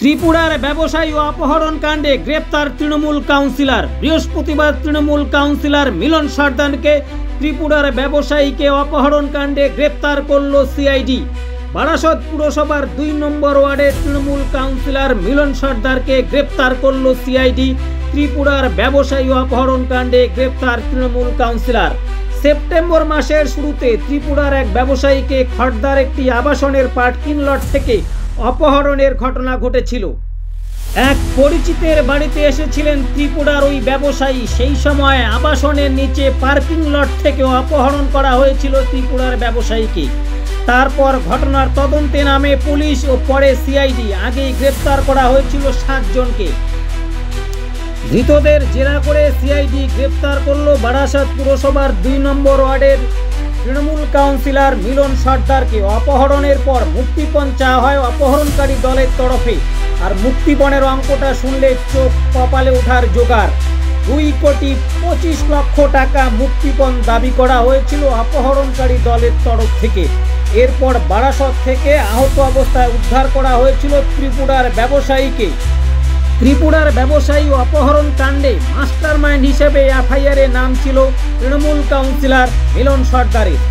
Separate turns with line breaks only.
ত্রিপুরার ব্যবসায়ী ও অপহরণ কাণ্ডে গ্রেপ্তার তৃণমূল কাউন্সিলর। বৃহস্পতিবার তৃণমূল কাউন্সিলর মিলন সর্দারকে ত্রিপুরার ব্যবসায়ীকে অপহরণ কাণ্ডে গ্রেপ্তার করল সিআইডি। বারাসত পুরসভার ২ নম্বর ওয়ার্ডের তৃণমূল কাউন্সিলর মিলন সর্দারকে গ্রেপ্তার করল সিআইডি। ত্রিপুরার ব্যবসায়ী ও অপহরণ কাণ্ডে গ্রেপ্তার তৃণমূল কাউন্সিলর। সেপ্টেম্বর মাসের শুরুতে ত্রিপুরার এক ব্যবসায়ীকে খড়দার একটি আবাসনের পার্কিং লট থেকে অপহরণের ঘটনা ঘটেছিল। এক পরিচিতের বাড়িতে এসেছিলেন ত্রিপুরার ওই ব্যবসায়ী। সেই সময় আবাসনের নিচে পার্কিং লট থেকে অপহরণ করা হয়েছিল ত্রিপুরার ব্যবসায়ীকে। তারপর ঘটনার তদন্তে নামে পুলিশ ও পরে সিআইডি। আগেই গ্রেপ্তার করা হয়েছিল 7 জনকে। ধৃতদের জেরা করে সিআইডি গ্রেপ্তার করল বারাসত পুরসভার ২ নম্বর ওয়ার্ডের তৃণমূল কাউন্সিলর মিলন সর্দারকে। অপহরণের পর মুক্তিপণ চাওয়া হয় অপহরণকারী দলের তরফে। আর মুক্তিপণের অঙ্কটা শুনলে চোখ কপালে ওঠার জোগাড়। 2,25,00,000 টাকা মুক্তিপণ দাবি করা হয়েছিল অপহরণকারী দলের তরফ থেকে। এরপর বারাসত থেকে আহত অবস্থায় উদ্ধার করা হয়েছিল ত্রিপুরার ব্যবসায়ীকে। ত্রিপুরার ব্যবসায়ী অপহরণ কাণ্ডে মাস্টারমাইন্ড হিসেবে এফআইআরে নাম ছিল তৃণমূল কাউন্সিলর মিলন সর্দারের।